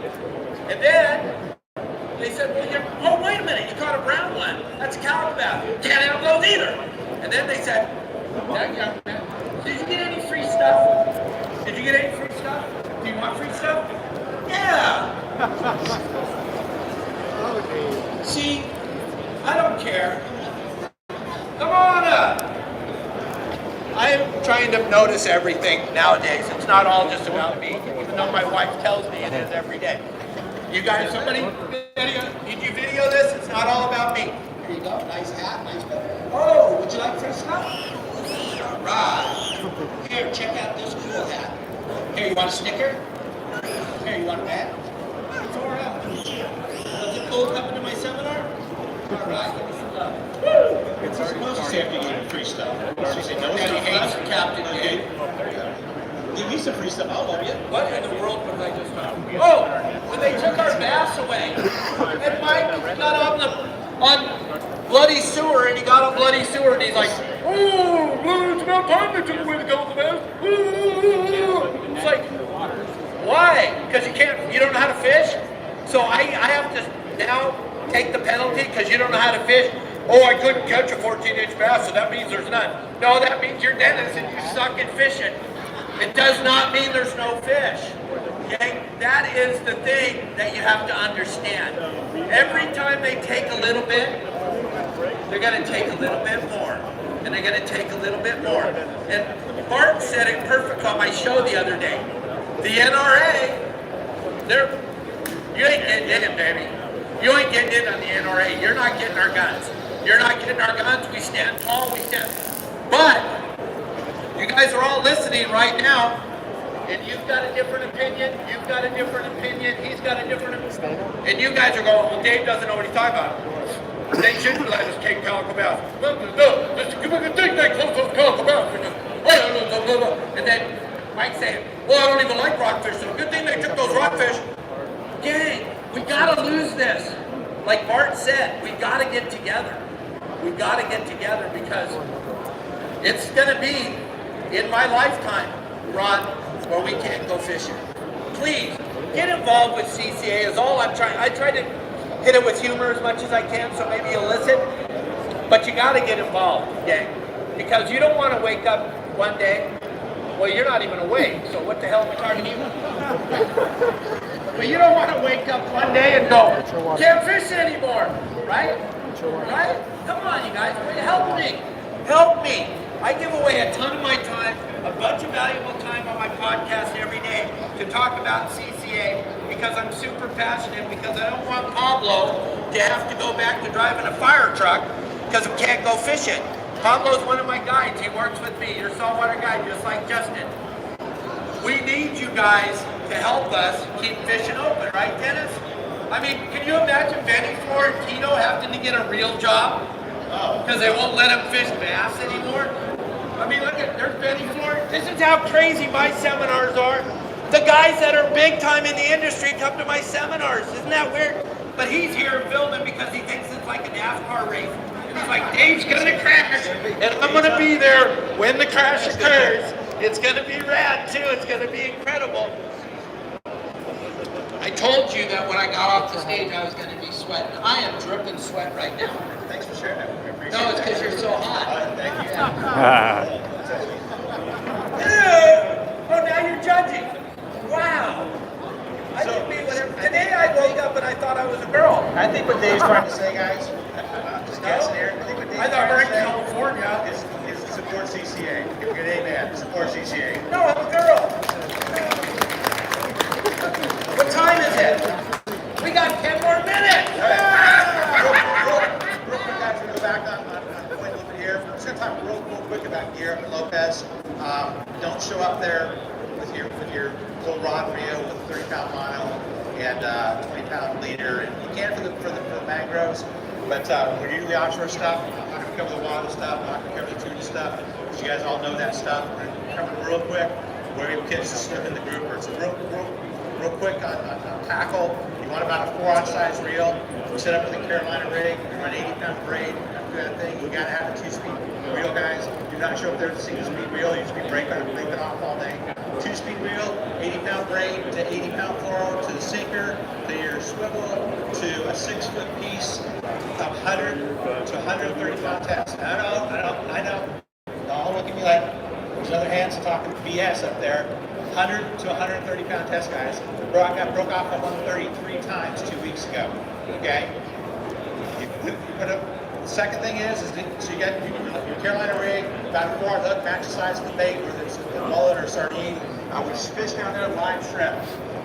And then, they said, well, oh, wait a minute, you caught a brown one. That's a calico bass. Can't have those either. And then they said, did you get any free stuff? Did you get any free stuff? Do you want free stuff? Yeah. See, I don't care. Come on up. I am trying to notice everything nowadays. It's not all just about me, even though my wife tells me it is every day. You guys, somebody video, did you video this? It's not all about me. Here you go, nice hat, nice belt. Oh, would you like free stuff? All right. Here, check out this cool hat. Here, you want a sticker? Here, you want a bag? Throw it out. Does it cool coming to my seminar? All right, give me some love. Woo! It's supposed to say if you get free stuff. So you say no Daddy hates stuff. Captain Dave. Give me some free stuff, I'll love you. What in the world was I just talking about? Oh, when they took our bass away, and Mike got on Bloody Sewer, and he got on Bloody Sewer, and he's like, oh, well, it's about time they took away the calico bass. It's like, why? Because you don't know how to fish? So I have to now take the penalty because you don't know how to fish? Oh, I couldn't catch a 14-inch bass, so that means there's none. No, that means you're Dennis and you suck at fishing. It does not mean there's no fish. Okay? That is the thing that you have to understand. Every time they take a little bit, they're going to take a little bit more. And they're going to take a little bit more. And Bart said it perfect on my show the other day. The NRA, You ain't getting in, baby. You ain't getting in on the NRA. You're not getting our guns. You're not getting our guns. We stand tall. We stand. But you guys are all listening right now, and you've got a different opinion. You've got a different opinion. He's got a different opinion. And you guys are going, well, Dave doesn't know what he's talking about. They shouldn't let us take calico bass. Just give me a thing that close those calico bass. And then Mike saying, well, I don't even like rockfish, so good thing they took those rockfish. Gang, we gotta lose this. Like Bart said, we gotta get together. We gotta get together because it's gonna be in my lifetime, Ron, where we can't go fishing. Please, get involved with CCA is all I'm trying. I try to hit it with humor as much as I can, so maybe you'll listen. But you gotta get involved, gang. Because you don't wanna wake up one day, well, you're not even awake, so what the hell are we talking to you? But you don't want to wake up one day and go, can't fish anymore, right? Right? Come on, you guys, help me. Help me. I give away a ton of my time, a bunch of valuable time on my podcast every day to talk about CCA because I'm super passionate, because I don't want Pablo to have to go back to driving a fire truck because we can't go fishing. Pablo's one of my guides. He works with me. You're a saltwater guide, just like Justin. We need you guys to help us keep fishing open, right, Dennis? I mean, can you imagine Benny Florentino having to get a real job because they won't let him fish bass anymore? I mean, look at, there's Benny Florentino. This is how crazy my seminars are. The guys that are big time in the industry come to my seminars. Isn't that weird? But he's here filming because he thinks it's like a NASCAR race. And he's like, Dave's gonna crash, and I'm gonna be there when the crash occurs. It's gonna be rad too. It's gonna be incredible. I told you that when I got off the stage, I was gonna be sweating. I am dripping sweat right now. Thanks for sharing that. I appreciate No, it's because you're so hot. Thank you. Oh, now you're judging. Wow. I could be whatever. Today I woke up and I thought I was a girl. I think what Dave's trying to say, guys, I'm just guessing here. I think what Dave's I thought we're in trying to California. say is support CCA. Give a good amen. Support CCA. No, I'm a girl. What time is it? We got 10 more minutes. Real quick, guys, we're going to go back on the point a little bit here. I'm just going to talk real quick about gear up in Lopez. Don't show up there with your little rod reel with a 30-pound mono and 20-pound leader. And you can for the mangroves, but when we're doing the offshore stuff, I'm not going to cover the water stuff, I'm not going to cover the tuna stuff, because you guys all know that stuff. We're going to cover real quick where you catch the snook in the grouper. So real quick on tackle, you want about a 4-ounce size reel. We set up with a Carolina rig, you run 80-pound braid, that thing. You got to have a 2-speed reel, guys. Do not show up there with a single-speed reel. You just be breaking off all day. 2-speed reel, 80-pound braid to 80-pound fluoro to the sinker, to your swivel, to a 6-foot piece of 100 to 130-pound test. I know. Don't look at me like there's other hands talking BS up there. 100 to 130-pound test, guys. I broke off at 133 times 2 weeks ago. Okay. You put up. The second thing is so you got your Carolina rig, about a 4-hour hook, match the size of the bait, whether it's a mullet or a sardine. We fish down there with live shrimp.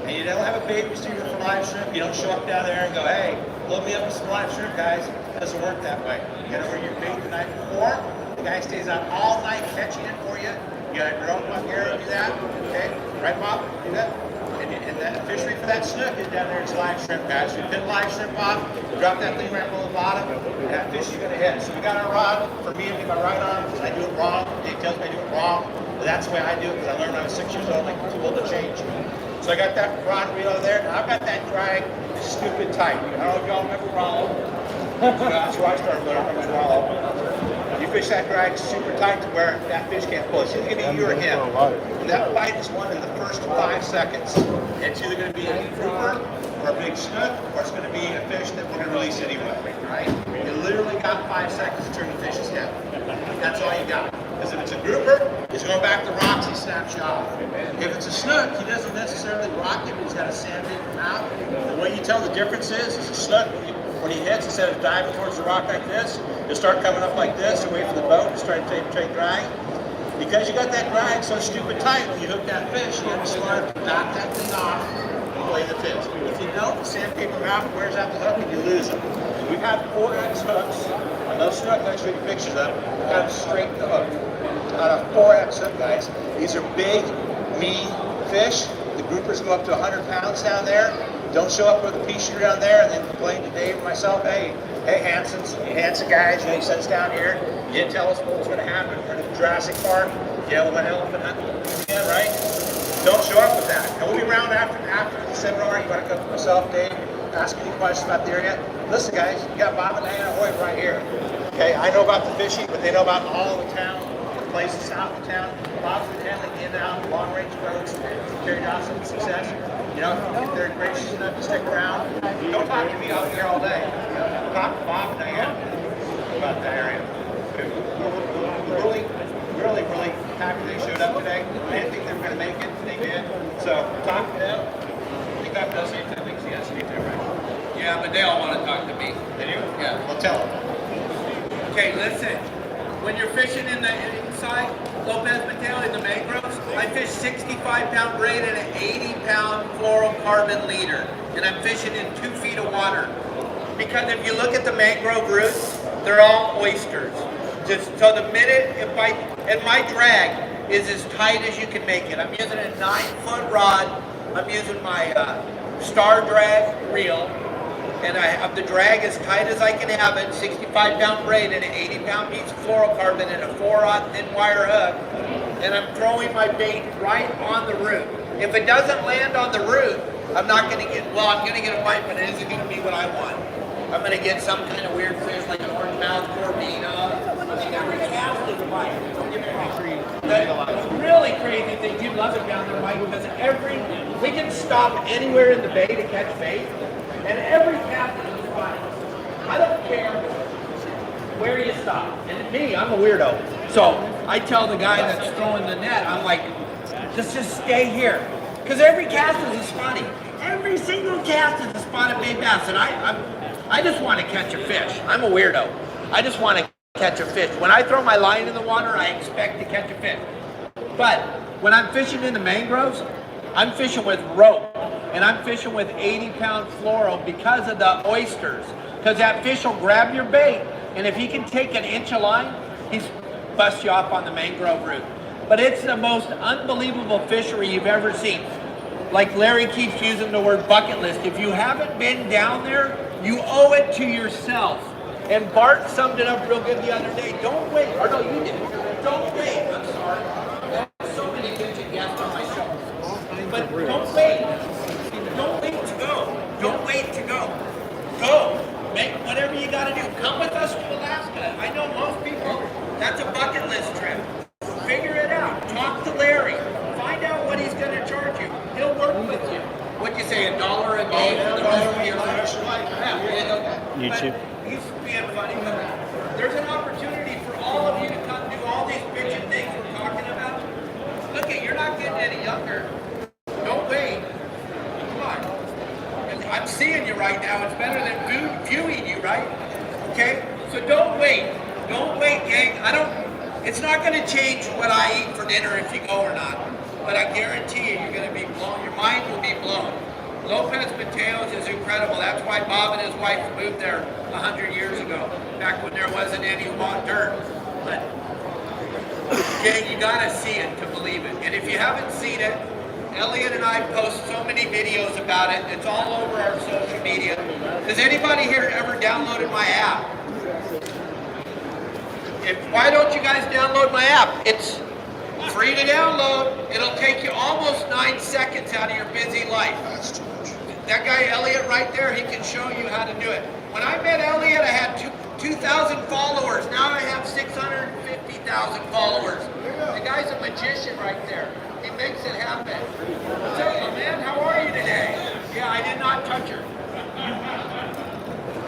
And you don't have a bait receiver for live shrimp. You don't show up down there and go, hey, load me up with some live shrimp, guys. It doesn't work that way. You got to bring your bait the night before. The guy stays out all night catching it for you. You got a drone up here to do that. Okay? Right, Bob? Do that? And that fishery for that snook is down there. It's live shrimp, guys. So you pin live shrimp off, drop that thing right below the bottom, and that fish you're going to hit. So we got our rod. For me, I do my right arm because I do it wrong. Dave tells me I do it wrong. But that's the way I do it because I learned when I was 6 years old. Like, too old to change. So I got that rod reel over there. Now I've got that drag stupid tight. I don't know if y'all remember Rollo. That's where I started learning. I remember Rollo. You fish that drag super tight to where that fish can't pull. It's either going to be you or him. And that bite is won in the first 5 seconds. It's either going to be a grouper or a big snook, or it's going to be a fish that we're going to release anyway, right? You literally got 5 seconds to turn the fish's head. That's all you got. Because if it's a grouper, he's going back to rocks, he snaps you off. If it's a snook, he doesn't necessarily rock it, but he's got a sand in the mouth. The way you tell the difference is a snook, when he hits, instead of diving towards the rock like this, he'll start coming up like this, away from the boat, and start to take drag. Because you got that drag so stupid tight, when you hook that fish, you have to start to knock that thing off. play the fish. If you don't, the sandpaper mouth wears out the hook and you lose them. We've had 4X hooks, and those hooks, I'll show you pictures of them, kind of straight the hook. On a 4X hook, guys, these are big, mean fish. The groupers go up to 100 pounds down there. Don't show up with a pea shooter down there and then complain to Dave and myself, hey Hansen guys, you sent us down here. You didn't tell us what was going to happen. We're in Jurassic Park. Yeah, we went elephant hunting again, right? Don't show up with that. And we'll be around after the seminar. You want to come to myself, Dave, ask any questions about the area. Listen, guys, you got Bob and Anna Hoyt right here. Okay, I know about the fishing, but they know about all the town, the places south of town. Bob's been handling in and out long-range boats, carried out some success. You know, if they're gracious enough to stick around, don't talk to me out here all day. Talk to Bob and Diane about that area. We're really happy they showed up today. I didn't think they were going to make it. They did. So talk to them. I think that does 10 things he has to do too, right? Yeah, but they all want to talk to me. They do? Yeah. Well, tell them. Okay, listen. When you're fishing in the inside, Lopez Mateo in the mangroves, I fish 65-pound braid and an 80-pound fluorocarbon leader. And I'm fishing in 2 feet of water. Because if you look at the mangrove roots, they're all oysters. Just so the minute, and my drag is as tight as you can make it. I'm using a 9-foot rod. I'm using my Star Drag reel. And I have the drag as tight as I can have it, 65-pound braid and an 80-pound piece of fluorocarbon and a 4/0 thin wire hook. And I'm throwing my bait right on the root. If it doesn't land on the root, I'm not going to get, well, I'm going to get a bite, but it isn't going to be what I want. I'm going to get some kind of weird fish like an orange mouth corvina. I mean, every cast is a bite. Don't get me wrong. The really crazy thing, you'd love it down there, Mike, because we can stop anywhere in the bay to catch bait. And every cast is a bite. I don't care where you stop. And me, I'm a weirdo. So I tell the guy that's throwing the net, I'm like, just stay here. Because every cast is a spotty. Every single cast is a spotted bay bass. And I just want to catch a fish. I'm a weirdo. I just want to catch a fish. When I throw my line in the water, I expect to catch a fish. But when I'm fishing in the mangroves, I'm fishing with rope. And I'm fishing with 80-pound fluoro because of the oysters. Because that fish will grab your bait, and if he can take an inch of line, he's bust you off on the mangrove root. But it's the most unbelievable fishery you've ever seen. Like Larry keeps using the word bucket list. If you haven't been down there, you owe it to yourself. And Bart summed it up real good the other day. Don't wait. Or no, you did. Don't wait. I'm sorry. There's so many good guests on my show. But don't wait. Don't wait to go. Don't wait to go. Go. Make whatever you got to do. Come with us to Alaska. I know most people, that's a bucket list trip. Figure it out. Talk to Larry. Find out what he's going to charge you. He'll work with you. What'd you say, $1 a day for the rest of your life? YouTube. But he's being funny, but there's an opportunity for all of you to come do all these bitchin' things we're talking about. Look at, you're not getting any younger. Don't wait. Come on. I'm seeing you right now. It's better than viewing you, right? Okay? So don't wait. Don't wait, gang. It's not going to change what I eat for dinner if you go or not. But I guarantee you, you're going to be blown. Your mind will be blown. Lopez Mateos is incredible. That's why Bob and his wife moved there 100 years ago, back when there wasn't any who bought dirt. But, gang, you got to see it to believe it. And if you haven't seen it, Elliot and I post so many videos about it. It's all over our social media. Has anybody here ever downloaded my app? Why don't you guys download my app? It's free to download. It'll take you almost 9 seconds out of your busy life. That guy Elliot right there, he can show you how to do it. When I met Elliot, I had 2,000 followers. Now I have 650,000 followers. The guy's a magician right there. He makes it happen. What's up, man? How are you today? Yeah, I did not touch her.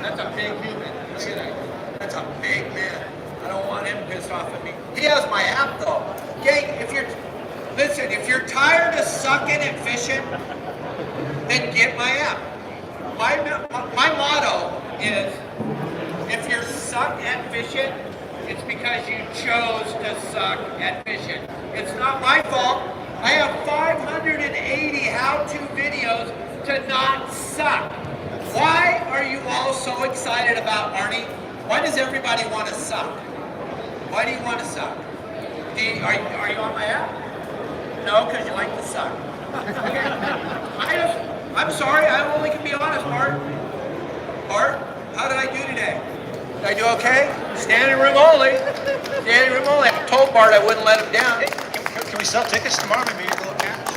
That's a big human. Look at that. That's a big man. I don't want him pissed off at me. He has my app though. Gang, if you're tired of sucking at fishing, then get my app. My motto is, if you're suck at fishing, it's because you chose to suck at fishing. It's not my fault. I have 580 how-to videos to not suck. Why are you all so excited about Arnie? Why does everybody want to suck? Why do you want to suck? Are you on my app? No, because you like to suck. Okay. I'm sorry, I only can be honest, Bart. Bart, how did I do today? Did I do okay? Standing room only. Standing room only. I told Bart I wouldn't let him down. Can we sell tickets tomorrow? Maybe a little cash.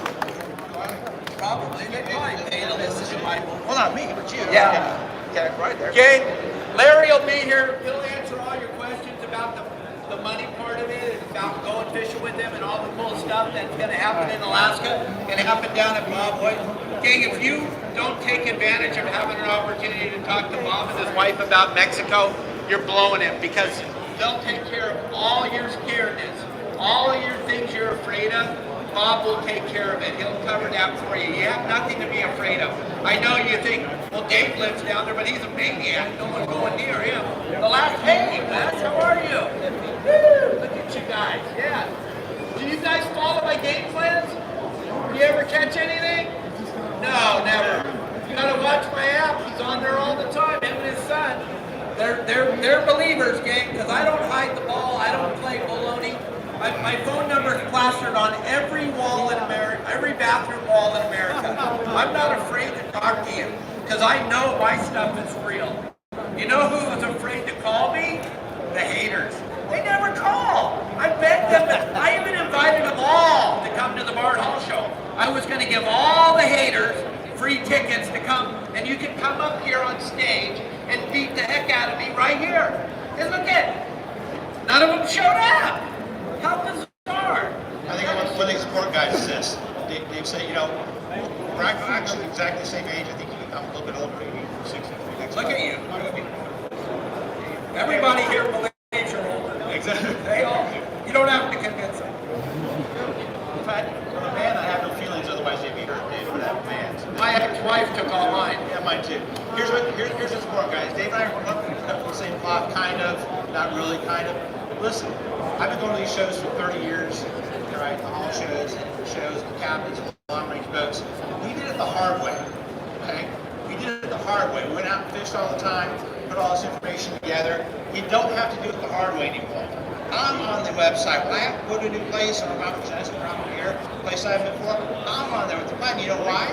Probably. They probably pay to listen to my... Well, not me, but you. Yeah. Okay, right there. Okay, Larry will be here. He'll answer all your questions about the money part of it, and about going fishing with him and all the cool stuff that's going to happen in Alaska, going to happen down at Bob Hoyt. Gang, if you don't take advantage of having an opportunity to talk to Bob and his wife about Mexico, you're blowing it, because they'll take care of all your scaredness, all of your things you're afraid of. Bob will take care of it. He'll cover that for you. You have nothing to be afraid of. I know you think, well, Dave lives down there, but he's a maniac. No one's going near him. Hey, Wes, how are you? Woo, look at you guys. Yeah. Do you guys follow my game plans? You ever catch anything? No, never. You gotta watch my app. He's on there all the time, him and his son. They're believers, gang, because I don't hide the ball. I don't play baloney. My phone number is plastered on every wall in America, every bathroom wall in America. I'm not afraid to talk to you, because I know my stuff is real. You know who was afraid to call me? The haters. They never call. I begged them. I even invited them all to come to the Bart Hall show. I was going to give all the haters free tickets to come, and you can come up here on stage and beat the heck out of me right here. And look at it. None of them showed up. How bizarre. I think one thing sport guys is this. Dave said, you know, we're actually exactly the same age. I think I'm a little bit older, maybe 60. Look at you. Everybody here believes you're older. Exactly. They all do. You don't have to convince them. In fact, for a man, I have no feelings. Otherwise, they'd be hurt. Dave would have fans. My ex-wife took all mine. Yeah, mine too. Here's the sport, guys. Dave and I are on the same block, kind of, not really, kind of. Listen, I've been going to these shows for 30 years. Right, the hall shows, the captains, long-range boats. We did it the hard way. Okay. We did it the hard way. We went out and fished all the time, put all this information together. You don't have to do it the hard way anymore. I'm on the website. When I have to go to a new place, or I'm around here, place I haven't been before, I'm on there with the plan. You know why?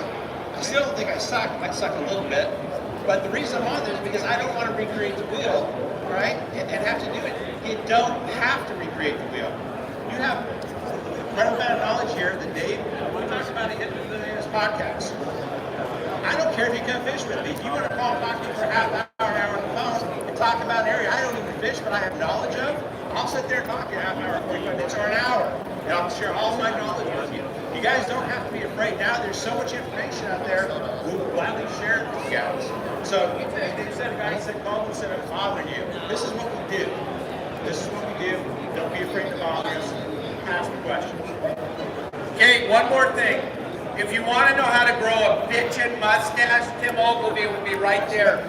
I still don't think I suck. I might suck a little bit. But the reason I'm on there is because I don't want to recreate the wheel, right? And have to do it. You don't have to recreate the wheel. You have incredible amount of knowledge here that Dave talks about it in his podcast. I don't care if you come fish with me. If you want to call and talk to me for a half hour, an hour on the phone, and talk about an area I don't even fish, but I have knowledge of, I'll sit there and talk to you a half hour, 45 minutes, or an hour, and I'll share all my knowledge with you. You guys don't have to be afraid. Now there's so much information out there, we'll gladly share it with you guys. So, as Dave said, guys said, call me instead of bothering you. This is what we do. This is what we do. Don't be afraid to bother us. Ask the questions. Okay, one more thing. If you want to know how to grow a bitchin' mustache, Tim Ogilvy will be right there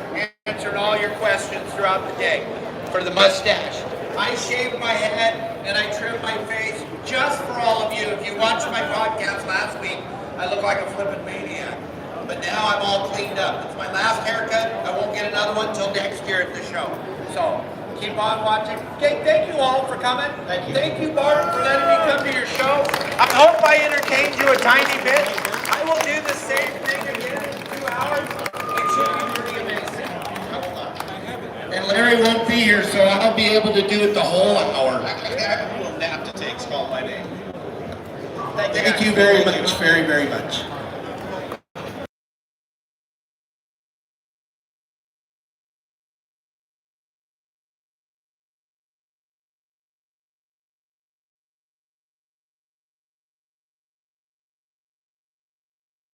answering all your questions throughout the day for the mustache. I shaved my head and I trimmed my face just for all of you. If you watched my podcast last week, I look like a flippin' maniac. But now I'm all cleaned up. It's my last haircut. I won't get another one until next year at the show. So keep on watching. Okay, thank you all for coming. Thank you. Thank you, Bart, for letting me come to your show. I hope I entertained you a tiny bit. I will do the same thing again in 2 hours. It should be pretty amazing. And Larry won't be here, so I'll be able to do it the whole hour. I have a little nap to take. It's called my name. Thank you very much, very, very much.